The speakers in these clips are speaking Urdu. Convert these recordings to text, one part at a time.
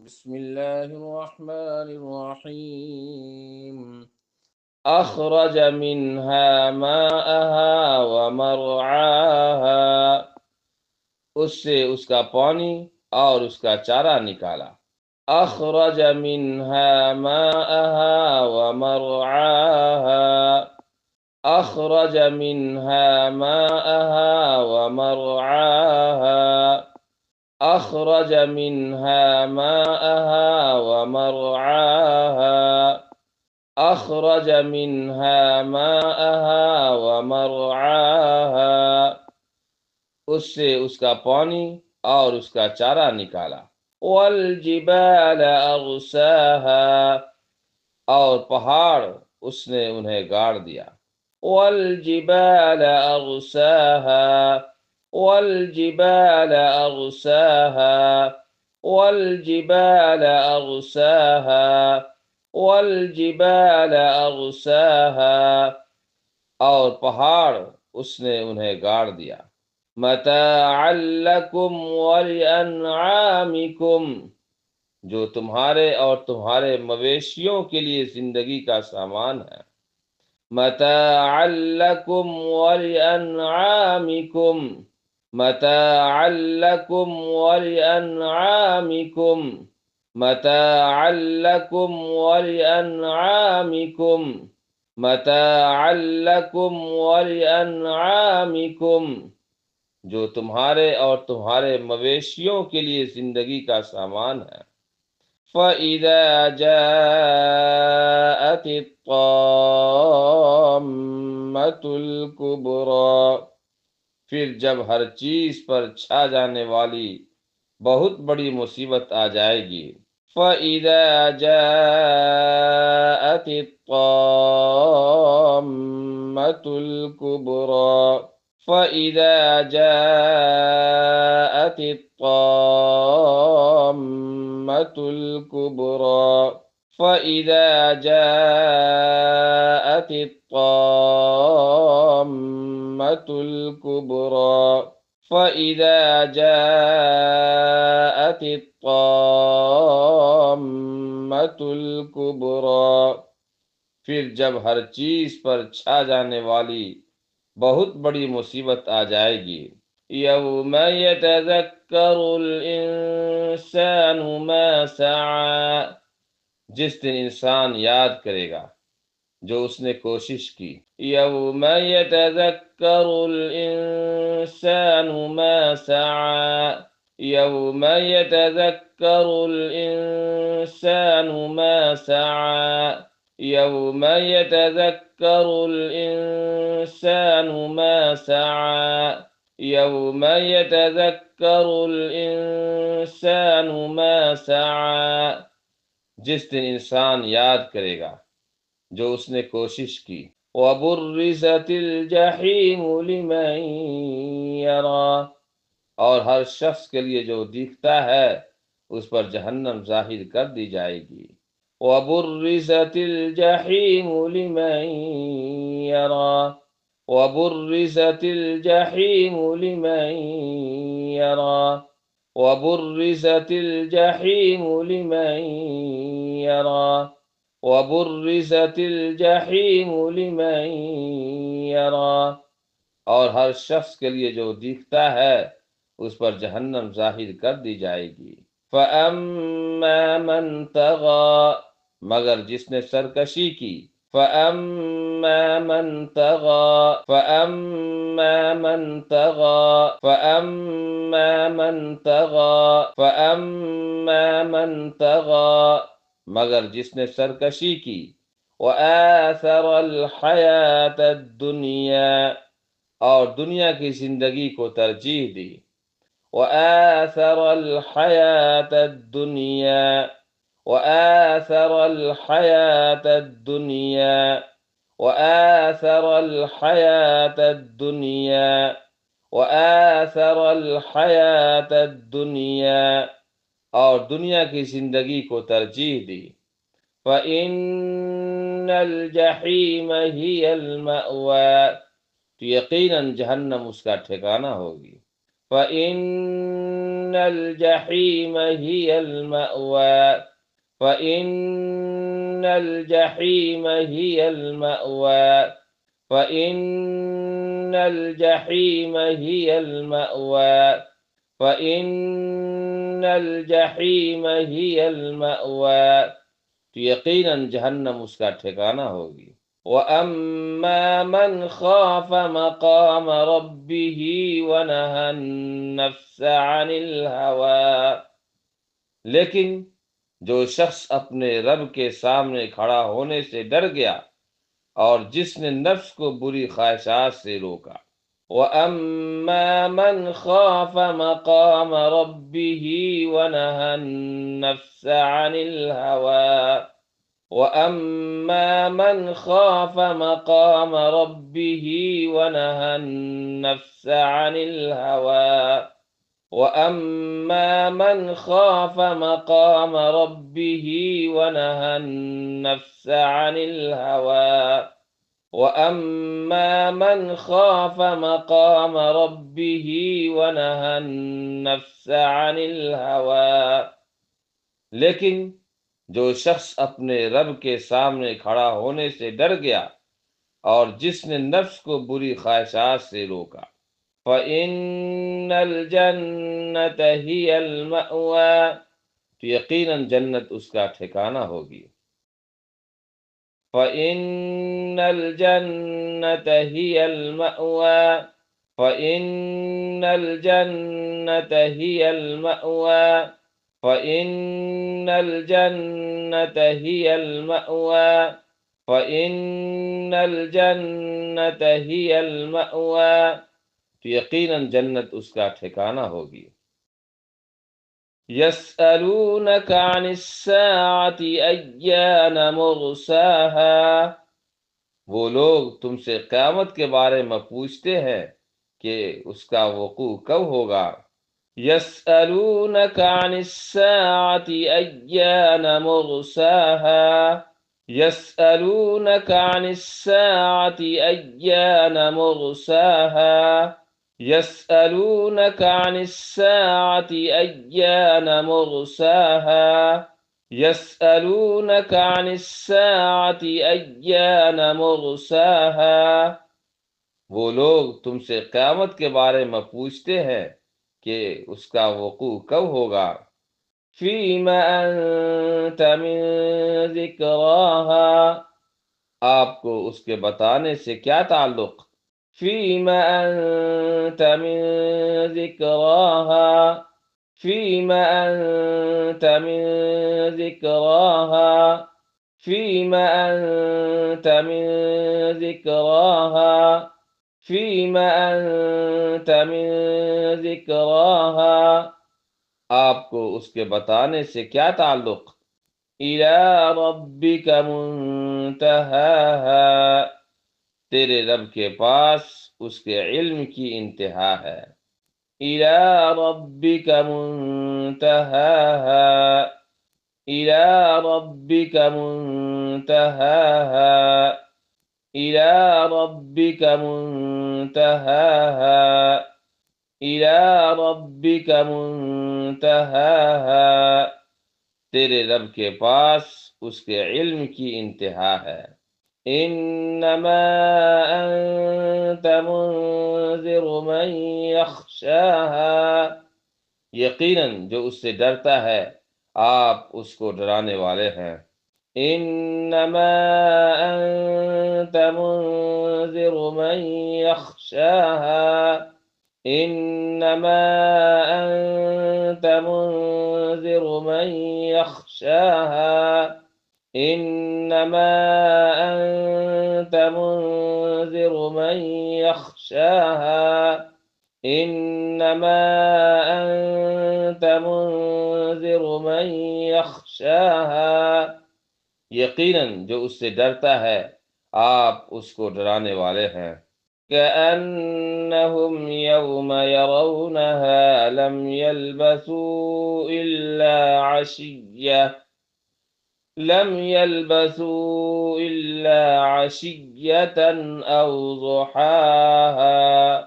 بسم الله الرحمن الرحيم أخرج منها ماءها ومرعاها، اس سے اس کا پانی اور اس کا چارہ نکالا۔ أخرج منها ماءها ومرعاها، أخرج منها ماءها ومرعاها، أخرج منها ماءها ومرعاها، أخرج منها ماءها ومرعاها، اس سے اس کا پانی اور اس کا چارہ نکالا۔ والجبال أرساها، اور پہاڑ اس نے انہیں گاڑ دیا۔ والجبال أرساها، والجبال أرساها، والجبال أرساها، والجبال أرساها، اور پہاڑ اس نے انہیں گاڑ دیا۔ متاعا لکم ولأنعامکم، جو تمہارے اور تمہارے مویشیوں کے لیے زندگی کا سامان ہے۔ متاعا لکم ولأنعامکم، متاعا لکم ولأنعامکم، متاعا لکم ولأنعامکم، متاعا لکم ولأنعامکم، جو تمہارے اور تمہارے مویشیوں کے لیے زندگی کا سامان ہے۔ فَإِذَا جَاءَتِ الطَّامَّةُ الْكُبْرَى، پھر جب ہر چیز پر چھا جانے والی بہت بڑی مصیبت آ جائے گی۔ فَإِذَا جَاءَتِ الطَّامَّةُ الْكُبْرَى، فَإِذَا جَاءَتِ الطَّامَّةُ الْكُبْرَى، فَإِذَا جَاءَتِ الطَّامَّةُ الْكُبْرَى، فَإِذَا جَاءَتِ الطَّامَّةُ الْكُبْرَى، پھر جب ہر چیز پر چھا جانے والی بہت بڑی مصیبت آ جائے گی۔ یوم یتذکر الانسان ما سعی، جس دن انسان یاد کرے گا جو اس نے کوشش کی۔ یوم یتذکر الانسان ما سعی، یوم یتذکر الانسان ما سعی، یوم یتذکر الانسان ما سعی، یوم یتذکر الانسان ما سعی، جس دن انسان یاد کرے گا جو اس نے کوشش کی۔ وَبُرِّزَتِ الْجَحِيمُ لِمَن يَرَى، اور ہر شخص کے لیے جو دیکھتا ہے اس پر جہنم ظاہر کر دی جائے گی۔ وَبُرِّزَتِ الْجَحِيمُ لِمَن يَرَى، وَبُرِّزَتِ الْجَحِيمُ لِمَن يَرَى، وَبُرِّزَتِ الْجَحِيمُ لِمَن يَرَى، وَبُرِّزَتِ الْجَحِيمُ لِمَن يَرَى، اور ہر شخص کے لیے جو دیکھتا ہے اس پر جہنم ظاہر کر دی جائے گی۔ فَأَمَّا مَن طَغَى، مگر جس نے سرکشی کی۔ فَأَمَّا مَن طَغَى، فَأَمَّا مَن طَغَى، فَأَمَّا مَن طَغَى، فَأَمَّا مَن طَغَى، مگر جس نے سرکشی کی۔ وَآثَرَ الْحَيَاةَ الدُّنْيَا، اور دنیا کی زندگی کو ترجیح دی۔ وَآثَرَ الْحَيَاةَ الدُّنْيَا، وَآثَرَ الْحَيَاةَ الدُّنْيَا، وَآثَرَ الْحَيَاةَ الدُّنْيَا، وَآثَرَ الْحَيَاةَ الدُّنْيَا، اور دنیا کی زندگی کو ترجیح دی۔ فَإِنَّ الْجَحِيمَ هِيَ الجحیم هی المأوى فإن الجحیم هی المأوى فإن الجحیم هی المأوى فإن الجحیم هی المأوى تو یقیناً جہنم اس کا ٹھکانہ ہوگی۔ وَأَمَّا مَنْ خَافَ مَقَامَ رَبِّهِ وَنَهَى النَّفْسَ عَنِ الْهَوَىٰ، لیکن جو شخص اپنے رب کے سامنے کھڑا ہونے سے ڈر گیا اور جس نے نفس کو بری خواہشات سے روکا۔ وَأَمَّا مَنْ خَافَ مَقَامَ رَبِّهِ وَنَهَى النَّفْسَ عَنِ الْهَوَىٰ وَأَمَّا مَنْ خَافَ مَقَامَ رَبِّهِ وَنَهَى النَّفْسَ عَنِ الْهَوَىٰ وَأَمَّا مَنْ خَافَ مَقَامَ رَبِّهِ وَنَهَى النَّفْسَ عَنِ الْهَوَىٰ وَأَمَّا مَنْ خَافَ مَقَامَ رَبِّهِ وَنَهَى النَّفْسَ عَنِ الْهَوَىٰ، لیکن جو شخص اپنے رب کے سامنے کھڑا ہونے سے ڈر گیا اور جس نے نفس کو بری خواہشات سے روکا۔ فَإِنَّ الْجَنَّةَ هِيَ الْمَأْوَىٰ، تو یقیناً جنت اس کا ٹھکانہ ہوگی۔ فَإِنَّ الْجَنَّةَ هِيَ الْمَأْوَىٰ فَإِنَّ الْجَنَّةَ هِيَ الْمَأْوَىٰ فَإِنَّ الْجَنَّةَ هِيَ الْمَأْوَىٰ فَإِنَّ الْجَنَّةَ هِيَ الْمَأْوَىٰ، تو یقیناً جنت اس کا ٹھکانہ ہوگی۔ يَسْأَلُونَكَ عَنِ السَّاعَةِ أَيَّانَ مُرْسَاهَا، وہ لوگ تم سے قیامت کے بارے میں پوچھتے ہیں کہ اس کا وقوع کب ہوگا۔ يَسْأَلُونَكَ عَنِ السَّاعَةِ أَيَّانَ مُرْسَاهَا يَسْأَلُونَكَ عَنِ السَّاعَةِ أَيَّانَ مُرْسَاهَا يَسْأَلُونَكَ عَنِ السَّاعَةِ أَيَّانَ مُرْسَاهَا يَسْأَلُونَكَ عَنِ السَّاعَةِ أَيَّانَ مُرْسَاهَا، وہ لوگ تم سے قیامت کے بارے میں پوچھتے ہیں کہ اس کا وقوع کب ہوگا۔ فِيمَ أَنْتَ مِنْ ذِكْرَاهَا، آپ کو اس کے بتانے سے کیا تعلق۔ فِيمَ أَنْتَ مِنْ ذِكْرَاهَا فِيمَ أَنْتَ مِنْ ذِكْرَاهَا فِيمَ أَنْتَ مِنْ ذِكْرَاهَا فِيمَ أَنْتَ مِنْ ذِكْرَاهَا، آپ کو اس کے بتانے سے کیا تعلق۔ إِلَىٰ رَبِّكَ مُنْتَهَاهَا، تیرے رب کے پاس اس کے علم کی انتہا ہے۔ إِلَىٰ رَبِّكَ مُنْتَهَاهَا إِلَىٰ رَبِّكَ مُنْتَهَاهَا إِلَىٰ رَبِّكَ مُنْتَهَاهَا إِلَىٰ رَبِّكَ مُنْتَهَاهَا، تیرے رب کے پاس اس کے علم کی انتہا ہے۔ إِنَّمَا أَنْتَ مُنذِرُ مَنْ يَخْشَاهَا، یقیناً جو اس سے ڈرتا ہے آپ اس کو ڈرانے والے ہیں۔ إِنَّمَا أَنْتَ مُنذِرُ مَنْ يَخْشَاهَا إِنَّمَا أَنْتَ مُنذِرُ مَنْ يَخْشَاهَا إِنَّمَا أَنْتَ مُنذِرُ مَنْ يَخْشَاهَا إِنَّمَا أَنْتَ مُنذِرُ مَنْ يَخْشَاهَا، یقیناً جو اس سے ڈرتا ہے آپ اس کو ڈرانے والے ہیں۔ كَأَنَّهُمْ يَوْمَ يَرَوْنَهَا لَمْ يَلْبَثُوا إِلَّا عَشِيَّةً أَوْ ضُحَاهَا،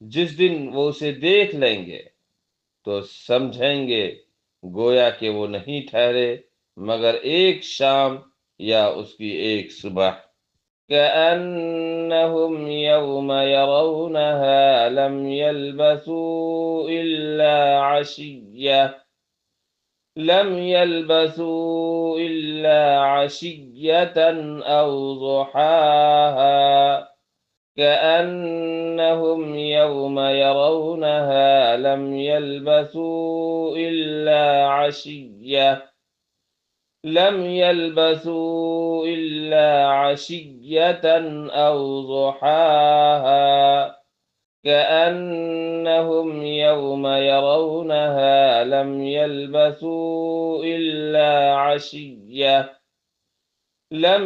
جس دن وہ اسے دیکھ لیں گے تو سمجھیں گے گویا کہ وہ نہیں ٹھہرے مگر ایک شام یا اس کی ایک صبح۔ كأنهم يوم يرونها لم يلبثوا إلا عشية أو ضحاها كأنهم يوم يرونها لم يلبثوا إلا عشية أو ضحاها كأنهم يوم يرونها لم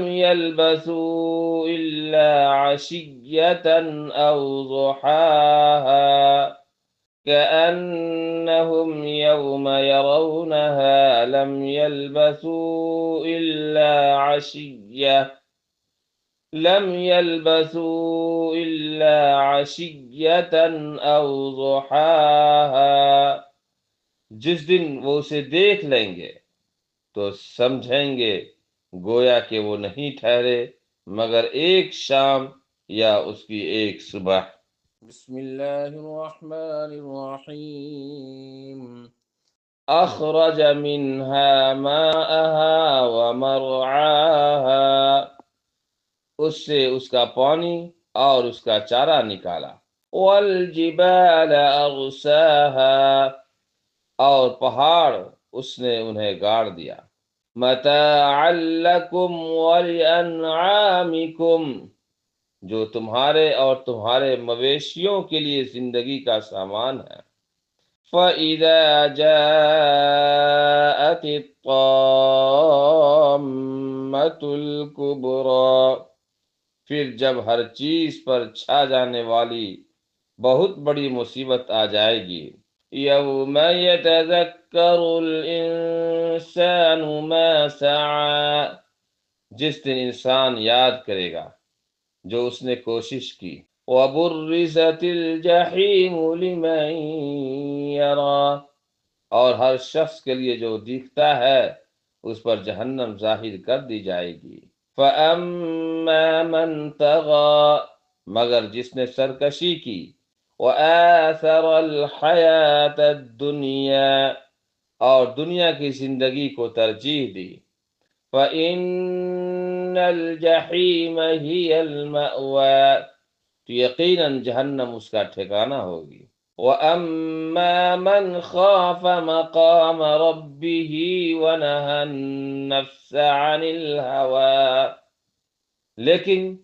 يلبثوا إلا عشية أو ضحاها كأنهم يوم يرونها لم يلبثوا إلا عشية أو ضحاها۔ جس دن وہ اسے دیکھ لیں گے تو سمجھیں گے گویا کہ وہ نہیں ٹھہرے مگر ایک شام یا اس کی ایک صبح۔ بسم اللہ الرحمن الرحیم۔ اخرج منها ماءها ومرعاها، اس سے اس کا پانی اور اس کا چارہ نکالا۔ والجبال ارساها، اور پہاڑ اس نے انہیں گاڑ دیا۔ متاعا لکم ولانعامکم، جو تمہارے اور تمہارے مویشیوں کے لیے زندگی کا سامان ہے۔ فَإِذَا جَاءَتِ الطَّامَّةُ الْكُبْرَى، پھر جب ہر چیز پر چھا جانے والی بہت بڑی مصیبت آ جائے گی۔ یوم یتذکر الانسان ما سعی، جس دن انسان یاد کرے گا جو اس نے کوشش کی۔ وبرزت الجحیم لمن یرا، اور ہر شخص کے لیے جو دیکھتا ہے اس پر جہنم ظاہر کر دی جائے گی۔ فَأَمَّا مَنْ طَغَى، مگر جس نے سرکشی کی۔ وَآثَرَ الْحَيَاةَ الدُّنْيَا، اور دنیا کی زندگی کو ترجیح دی۔ فَإِنَّ الْجَحِيمَ هِيَ الْمَأْوَى، تو یقیناً جہنم اس کا ٹھکانہ ہوگی۔ وَأَمَّا مَنْ خَافَ مَقَامَ رَبِّهِ وَنَهَى النَّفْسَ عَنِ الْهَوَى، لیکن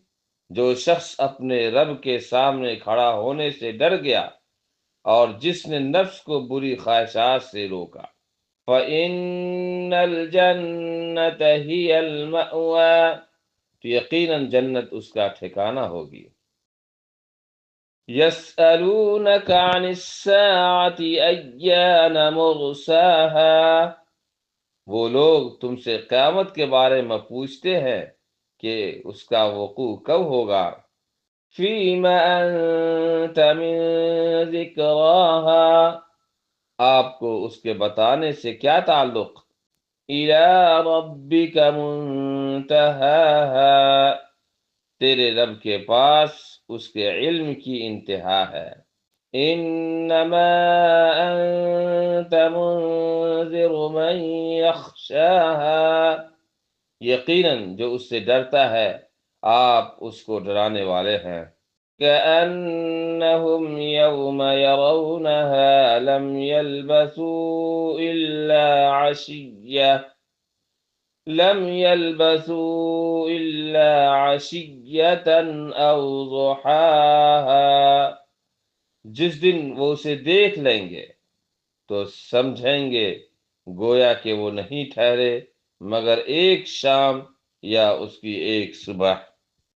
جو شخص اپنے رب کے سامنے کھڑا ہونے سے ڈر گیا اور جس نے نفس کو بری خواہشات سے روکا۔ فَإِنَّ الْجَنَّةَ هِيَ الْمَأْوَى، تو یقیناً جنت اس کا ٹھکانہ ہوگی۔ يَسْأَلُونَكَ عَنِ السَّاعَةِ أَيَّانَ مُرْسَاهَا، وہ لوگ تم سے قیامت کے بارے میں پوچھتے ہیں کہ اس کا وقوع کب ہوگا۔ فِيمَ أَنْتَ مِنْ ذِكْرَاهَا، آپ کو اس کے بتانے سے کیا تعلق۔ إِلَى رَبِّكَ مُنْتَهَاهَا، تیرے رب کے پاس اس کے علم کی انتہا ہے۔ انما انت منذر من یخشاها، یقیناً جو اس سے ڈرتا ہے آپ اس کو ڈرانے والے ہیں۔ كأنهم يوم يرونها لم يلبثوا إلا عشية أو ضحاها، جس دن وہ اسے دیکھ لیں گے تو سمجھیں گے گویا کہ وہ نہیں ٹھہرے مگر ایک شام یا اس کی ایک صبح۔